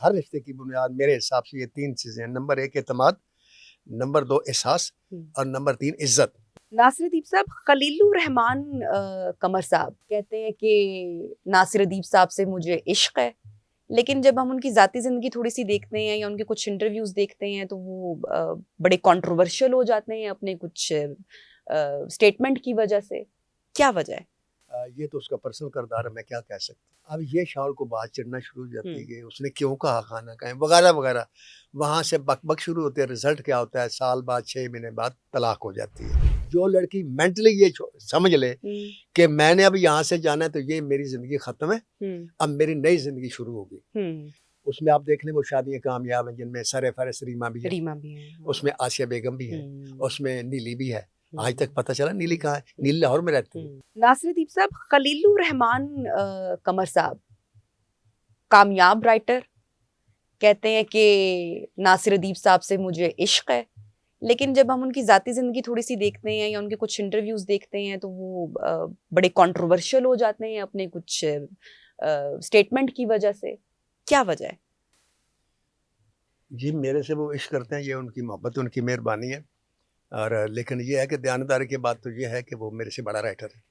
हर रिश्ते की बुनियाद मेरे हिसाब से ये 3 चीज़ें हैं। नंबर 1 एतमाद, नंबर 2 एहसास और नंबर 3 इज़्ज़त। नासिर अदीब साहब, खलीलुर रहमान कमर साहब कहते हैं कि नासिर अदीब साहब से मुझे इश्क है, लेकिन जब हम उनकी ज़ाती ज़िंदगी थोड़ी-सी देखते हैं या उनके कुछ इंटरव्यूज़ देखते हैं तो वो बड़े कंट्रोवर्शियल हो जाते हैं अपने कुछ स्टेटमेंट की वजह से। क्या वजह है? ये तो उसका पर्सनल किरदार है, मैं क्या कह सकता हूँ। अब ये शाउल को बात चिढ़ना शुरू हो जाती है कि उसने क्यों कहा खाना खाएँ वगैरह-वगैरह। वहाँ से बक-बक शुरू होती है, रिज़ल्ट क्या होता है, साल बाद 6 महीने बाद तलाक हो जाती है। जो लड़की मेंटली ये समझ ले कि मैंने अब यहाँ से जाना है तो ये मेरी ज़िंदगी ख़त्म है, अब मेरी नई ज़िंदगी शुरू होगी। उसमें आप देख लें वो शादियाँ कामयाब हैं जिनमें सर-ए-फ़हरिस्त रीमा भी है, रीमा भी है। उसमें आसिया बेगम भी है, उसमें नीली भी है। आज तक पता चला नीली कहाँ है? नीली लाहौर में रहती है। नासिर अदीब साहब, खलीलुर रहमान कमर साहब कामयाब राइटर कहते हैं कि नासिर अदीब साहब से मुझे इश्क है, लेकिन जब हम उनकी ज़ाती ज़िंदगी थोड़ी-सी देखते हैं या उनके कुछ इंटरव्यूज़ देखते हैं तो वो बड़े कंट्रोवर्शियल हो जाते हैं अपने कुछ स्टेटमेंट की वजह से। क्या वजह है? जी, मेरे से वो इश्क करते हैं, ये उनकी मोहब्बत, उनकी मेहरबानी है। और लेकिन ये है कि दयानतदारी की बात तो ये है कि वो मेरे से बड़ा राइटर है।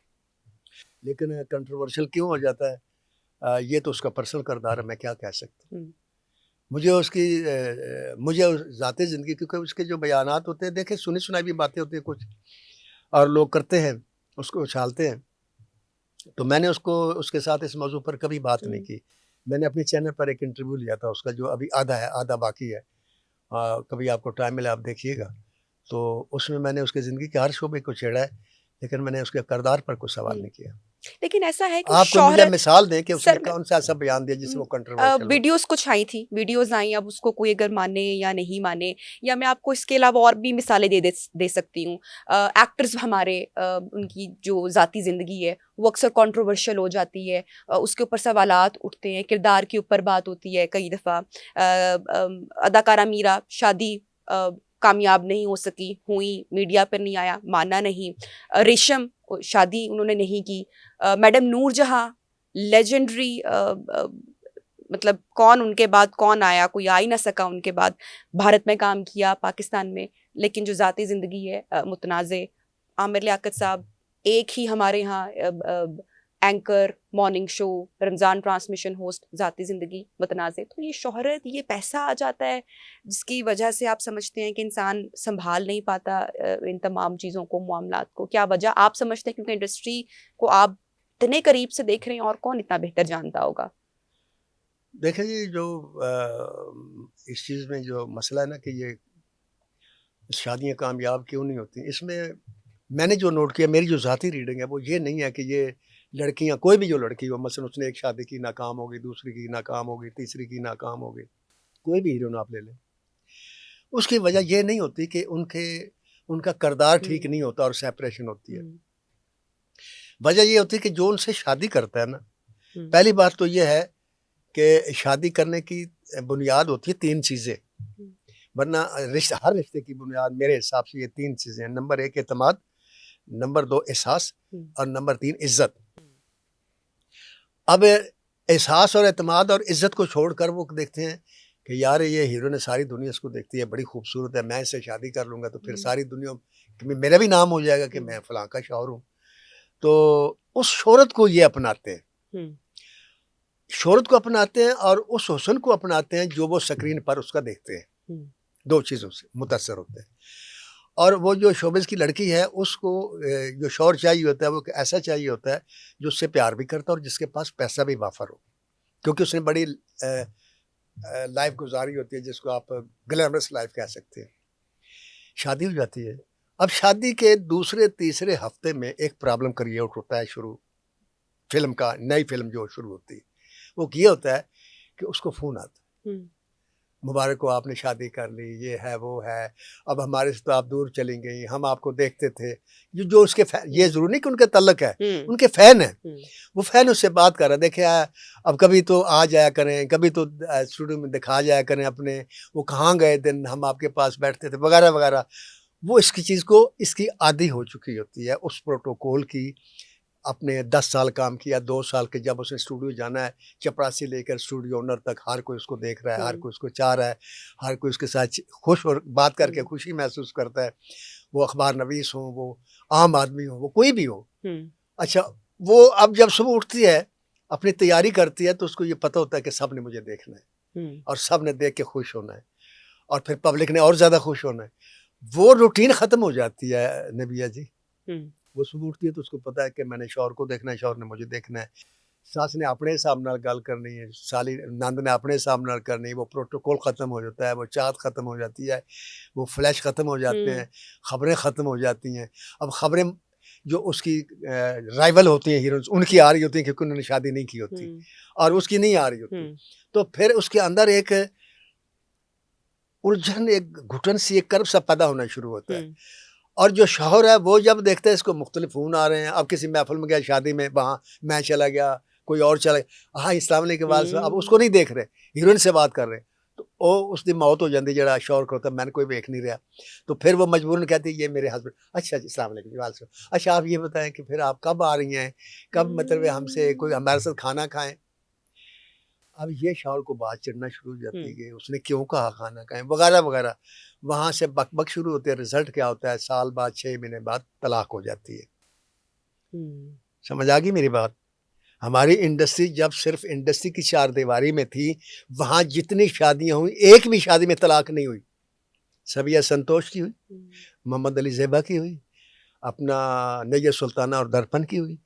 लेकिन कंट्रोवर्शियल क्यों हो जाता है? ये तो उसका पर्सनल किरदार है, मैं क्या कह सकता हूँ। मुझे उसकी मुझे ज़ाती ज़िंदगी, क्योंकि उसके जो बयानात होते हैं, देखिए सुनी-सुनाई भी बातें होती हैं कुछ और लोग करते हैं, उसको उछालते हैं। तो मैंने उसके साथ इस मौज़ू पर कभी बात नहीं की। मैंने अपने चैनल पर एक इंटरव्यू लिया था उसका, जो अभी आधा है, आधा बाकी है। कभी आपको टाइम मिला आप देखिएगा। तो उसमें मैंने उसकी ज़िंदगी के हर शोबे को छेड़ा है, लेकिन मैंने उसके किरदार पर कोई सवाल नहीं किया। लेकिन ऐसा है कि आप कोई मुझे शोहरत मिसाल दें कि उसने सर मैं कौन-सा ऐसा बयान दिया जिससे वो कंट्रोवर्शियल हो? वीडियोज़ कुछ आई थी, वीडियोज़ आई, अब उसको कोई अगर माने या नहीं माने, या मैं आपको इसके अलावा और भी मिसालें दे सकती हूँ। एक्टर्स हमारे उनकी जो ज़ाती ज़िंदगी है वो अक्सर कंट्रोवर्शियल हो जाती है, उसके ऊपर सवालात उठते हैं, किरदार के ऊपर बात होती है कई दफ़ा। अदाकारा मीरा शादी कामयाब नहीं हो सकी, हुई, मीडिया पर नहीं आया, माना नहीं। रेशम शादी उन्होंने नहीं की। मैडम नूरजहाँ लेजेंडरी, मतलब कौन उनके बाद कौन आया, कोई आ ही ना सका उनके बाद। भारत में काम किया, पाकिस्तान में, लेकिन जो ज़ाती ज़िंदगी है मुतनाज़े। आमिर लियाकत साहब एक ही हमारे यहाँ anchor, morning show, Ramzan transmission host, ज़ाती ज़िंदगी मुतनाज़े। तो ये शोहरत, ये पैसा आ जाता है जिसकी वजह से आप समझते हैं कि इंसान संभाल नहीं पाता इन तमाम चीज़ों को, मामलात को। क्या वजह आप समझते हैं? क्योंकि इंडस्ट्री को आप इतने करीब से देख रहे हैं और कौन इतना बेहतर जानता होगा। देखिए ये जो इस चीज़ में जो मसला है ना कि ये शादियाँ कामयाब क्यों नहीं होती, इसमें मैंने जो नोट किया, मेरी जो ज़ाती रीडिंग है वो ये नहीं है कि ये लड़कियाँ, कोई भी जो लड़की हो, मसलन उसने एक शादी की, नाकाम हो गई, दूसरी की नाकाम हो गई, तीसरी की नाकाम हो गई, कोई भी हीरोइन आप ले लें, उसकी वजह ये नहीं होती कि उनका किरदार ठीक नहीं होता और सेपरेशन होती है। वजह ये होती है कि जो उनसे शादी करता है ना, पहली बात तो ये है कि शादी करने की बुनियाद होती है 3 चीज़ें, वरना हर रिश्ते की बुनियाद मेरे हिसाब से ये 3 चीज़ें हैं। नंबर 1 एतमाद, नंबर 2 एहसास और नंबर 3 इज़्ज़त। अब एहसास और एतमाद और इज़्ज़त को छोड़कर वो देखते हैं कि यार ये हीरो ने सारी दुनिया इसको देखती है, बड़ी खूबसूरत है, मैं इससे शादी कर लूँगा तो फिर सारी दुनिया में मेरा भी नाम हो जाएगा कि मैं फलाँ का शौहर हूँ। तो उस शोहरत को ये अपनाते हैं। शोहरत को अपनाते हैं और उस हुस्न को अपनाते हैं जो वो स्क्रीन पर उसका देखते हैं। 2 चीज़ों से मुतासर होते हैं। और वो जो शोबिज़ की लड़की है उसको जो शौहर चाहिए होता है वो ऐसा चाहिए होता है जो उससे प्यार भी करता है और जिसके पास पैसा भी वाफर हो। क्योंकि उसने बड़ी लाइफ गुजारी होती है जिसको आप ग्लैमरस लाइफ कह सकते हैं। शादी हो जाती है। अब शादी के दूसरे तीसरे हफ्ते में एक प्रॉब्लम क्रिएट होता है शुरू, फ़िल्म का, नई फ़िल्म जो शुरू होती है। वो ये होता है कि उसको फ़ोन आता है, मुबारक हो आपने शादी कर ली, ये है वो है, अब हमारे से तो आप दूर चली गई, हम आपको देखते थे। जो उसके ये ज़रूरी नहीं कि उनके तल्लक है, उनके फ़ैन हैं। वो फ़ैन उससे बात कर रहा है, देखिए अब कभी तो आ जाया करें, कभी तो स्टूडियो में दिखा जाया करें अपने, वो कहाँ गए दिन हम आपके पास बैठते थे वगैरह वगैरह। वो इसकी चीज़ को इसकी आदी हो चुकी होती है, उस प्रोटोकॉल की अपने 10 साल काम किया, 2 साल के जब उसने स्टूडियो जाना है, चपरासी लेकर स्टूडियो ओनर तक हर कोई उसको देख रहा है, हर कोई उसको चाह रहा है, हर कोई उसके साथ खुश और बात करके खुशी महसूस करता है। वो अखबार नवीस हो, वो आम आदमी हो, वो कोई भी हो। अच्छा, वो अब जब सुबह उठती है, अपनी तैयारी करती है, तो उसको ये पता होता है कि सब ने मुझे देखना है और सब ने देख के खुश होना है और फिर पब्लिक ने और ज़्यादा खुश होना है। वो रूटीन ख़त्म हो जाती है नबिया जी। वो सुबह उठती है तो उसको पता है कि मैंने शौहर को देखना है, शौहर ने मुझे देखना है, सास ने अपने हिसाब नाल गल करनी है, साली नंद ने अपने हिसाब नाल करनी है। वो प्रोटोकॉल ख़त्म हो जाता है, वो चाहत ख़त्म हो जाती है, वो फ्लैश ख़त्म हो जाते हैं, ख़बरें ख़त्म हो जाती हैं। अब ख़बरें जो उसकी राइवल होती हैं हीरोइंस, उनकी आ रही होती हैं क्योंकि उन्होंने शादी नहीं की होती और उसकी नहीं आ रही होती, तो फिर उसके अंदर एक उलझन, एक घुटन सी, एक कर्ब सा पैदा होना शुरू होता है। और जो शौहर है वो जब देखता है इसको मुख्तलिफ फ़ोन आ रहे हैं, अब किसी महफिल में गया, शादी में, वहाँ मैं चला गया, कोई और चला गया, हाँ अस्सलाम वालेकुम, अब उसको नहीं देख रहे, हीरोइन से बात कर रहे हैं, तो वो उसकी मौत हो जाती जरा शौहर को होता है, मैंने कोई देख नहीं रहा, तो फिर वो मजबूरन कहती है ये मेरे हस्बैंड। अच्छा जी, अस्सलाम वालेकुम, वालेकुम। अच्छा आप ये बताएं कि फिर आप कब आ रही हैं, कब मतलब हमसे कोई हमारे साथ खाना खाएं। अब ये शौहर को बात चढ़ना शुरू हो जाती है कि उसने क्यों कहा खाना खाएं वगैरह वगैरह। वहाँ से बकबक शुरू होती है। रिजल्ट क्या होता है, साल बाद 6 महीने बाद तलाक हो जाती है। समझ आ गई मेरी बात? हमारी इंडस्ट्री जब सिर्फ इंडस्ट्री की चार दीवारी में थी, वहाँ जितनी शादियाँ हुई, एक भी शादी में तलाक नहीं हुई। सबिया संतोष की हुई, मोहम्मद अली ज़ेबा की हुई, अपना नैयर सुल्ताना और दर्पण की हुई,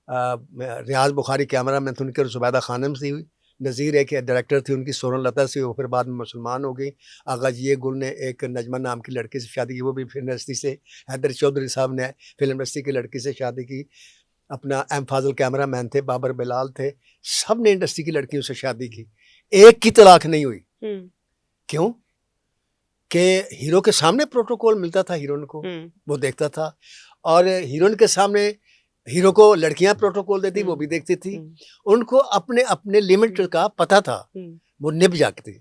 रियाज बुखारी कैमरा मैन थे उनके, जुबैदा खानम से हुई, नज़ीर एक डायरेक्टर थी उनकी, सोरन लता से, वो फिर बाद में मुसलमान हो गई। आगा जी गुल ने एक नजमा नाम की लड़की से शादी की, वो भी फिल्म इंडस्ट्री से। हैदर चौधरी साहब ने फिल्म इंडस्ट्री की लड़की से शादी की। अपना एम फाजल कैमरा मैन थे, बाबर बिलाल थे, सब ने इंडस्ट्री की लड़कियों से शादी की, एक की तलाक नहीं हुई। क्यों? कि हीरो के सामने प्रोटोकॉल मिलता था हीरोइन को, वो देखता था, और हीरोइन के सामने हीरो को लड़कियां प्रोटोकॉल देती, वो भी देखती थी। उनको अपने अपने लिमिट का पता था, वो निभ जाती।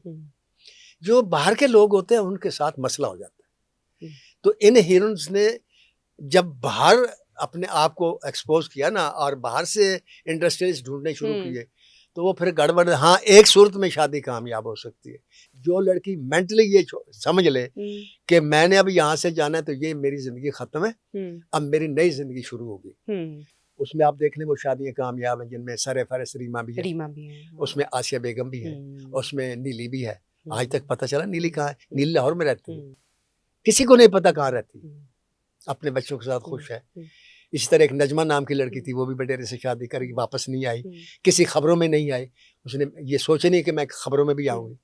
जो बाहर के लोग होते हैं उनके साथ मसला हो जाता है। तो इन हीरोइंस ने जब बाहर अपने आप को एक्सपोज किया ना, और बाहर से इंडस्ट्रीज ढूंढने शुरू किए, तो वो फिर गड़बड़। हाँ, एक सूरत में शादी कामयाब हो सकती है, जो लड़की मेंटली ये समझ ले कि मैंने अब यहाँ से जाना है, तो ये मेरी जिंदगी खत्म है, अब मेरी नई जिंदगी शुरू होगी। उसमें आप देख लें वो शादियाँ कामयाब हैं जिनमें सरे फरस रीमा भी है, उसमें आसिया बेगम भी है, उसमें नीली भी है। आज तक पता चला नीली कहाँ है? नीली लाहौर में रहती है, किसी को नहीं पता कहाँ रहती, अपने बच्चों के साथ खुश है। इसी तरह एक नजमा नाम की लड़की थी, वो भी बटेरे से शादी करके वापस नहीं आई, किसी खबरों में नहीं आई, उसने ये सोचे नहीं कि मैं खबरों में भी आऊँगी।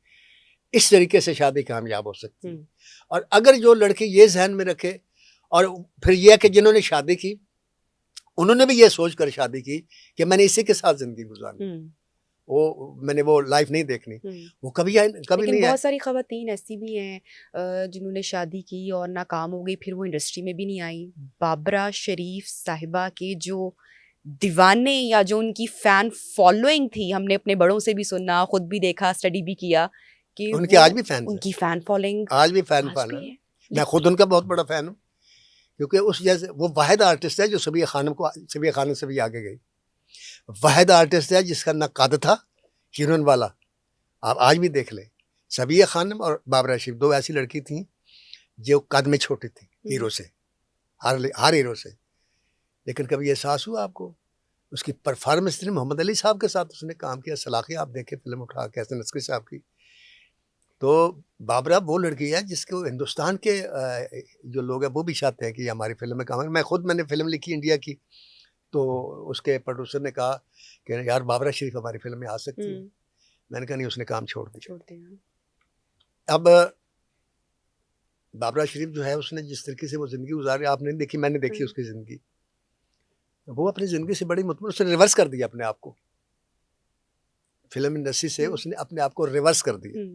इस तरीके से शादी कामयाब हो सकती है। और अगर जो लड़की ये जहन में रखे, और फिर यह कि जिन्होंने शादी की उन्होंने भी ये सोच कर शादी की कि मैंने इसी के साथ जिंदगी गुजारनी, वो मैंने वो लाइफ नहीं देखनी, वो कभी नहीं। बहुत सारी खवातीन ऐसी भी हैं जिन्होंने शादी की और नाकाम हो गई, फिर वो इंडस्ट्री में भी नहीं आई। बाबरा शरीफ साहिबा के जो दीवाने या जो उनकी फैन फॉलोइंग थी, हमने अपने बड़ों से भी सुना, खुद भी देखा, स्टडी भी किया कि उनकी आज भी फैन, उनकी फैन फॉलोइंग आज भी फैन है। मैं खुद उनका बहुत बड़ा फैन हूँ, क्योंकि उस जैसे वो वाहिद आर्टिस्ट है जो सबिया खानम से भी आगे गई। वाहिद आर्टिस्ट है जिसका ना कद था हीरोइन वाला। आप आज भी देख ले, सबिया खानम और बाबरा शरीफ दो ऐसी लड़की थी जो कद में छोटी थी हीरो से, हर हीरो से। लेकिन कभी एहसास हुआ आपको उसकी परफॉर्मेंस थी? मोहम्मद अली साहब के साथ उसने काम किया, सलाखी आप देखे फिल्म उठा के, हसन नस्की साहब की। तो बाबरा वो लड़की है जिसको हिंदुस्तान के जो लोग हैं वो भी चाहते हैं कि हमारी फिल्म में काम है। मैंने फिल्म लिखी इंडिया की, तो उसके प्रोड्यूसर ने कहा कि यार बाबरा शरीफ हमारी फिल्म में आ सकती है। मैंने कहा नहीं, उसने काम छोड़ दिया। अब बाबरा शरीफ जो है, उसने जिस तरीके से वो ज़िंदगी गुजारी, आपने नहीं देखी, मैंने देखी उसकी ज़िंदगी। वो अपनी ज़िंदगी से बड़ी मुतमईन, उसने रिवर्स कर दिया अपने आप को, फिल्म इंडस्ट्री से उसने अपने आप को रिवर्स कर दिया।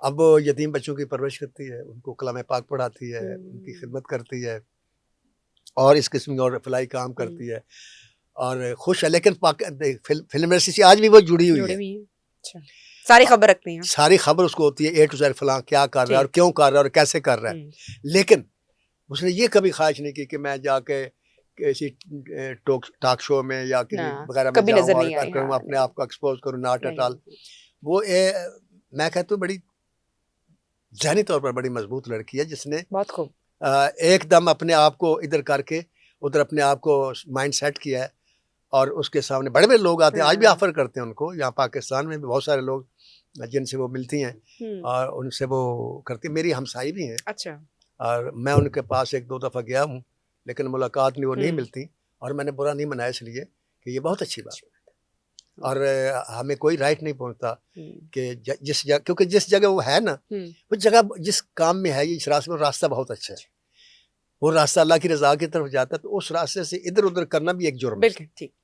अब यतीम बच्चों की परवरिश करती है, उनको कलाम पाक पढ़ाती है, उनकी खिदमत करती है, और इस किस्म की और फलाई काम करती है, और खुश है। लेकिन फिल्म इंडस्ट्री से आज भी वो जुड़ी हुई है। अच्छा। सारी खबर रखते हैं, सारी खबर उसको होती है, A to Z फलां क्या कर रहा है और क्यों कर रहा है और कैसे कर रहा है। लेकिन उसने ये कभी ख्वाहिश नहीं की कि मैं जाके किसी टॉक शो में या किसी हाँ, वगैरह में कभी जाऊँ नजर और नहीं आई, करूँ, हाँ, अपने आप को एक्सपोज करूँ, नॉट एट नहीं, ऑल। वो मैं कहता हूँ बड़ी ज़हनी तौर पर बड़ी मजबूत लड़की है, जिसने बहुत खूब। एकदम अपने आप को इधर करके उधर अपने आप को माइंड सेट किया है। और उसके सामने बड़े बड़े लोग आते हैं, आज भी हाँ, ऑफर करते हैं उनको। यहाँ पाकिस्तान में भी बहुत सारे लोग जिनसे वो मिलती हैं और उनसे वो करती, मेरी हमसाई भी हैं। अच्छा, और मैं उनके पास एक दो दफ़ा गया हूँ, लेकिन मुलाकात में वो नहीं मिलती, और मैंने बुरा नहीं मनाया इसलिए कि ये बहुत अच्छी बात है। और हमें कोई राइट नहीं पहुंचता कि जिस जगह, क्योंकि जिस जगह वो है ना, वो जगह जिस काम में है, ये इस रास्ते में रास्ता बहुत अच्छा है, वो रास्ता अल्लाह की रज़ा की तरफ जाता है, तो उस रास्ते से इधर उधर करना भी एक जुर्म है। बिल्कुल ठीक।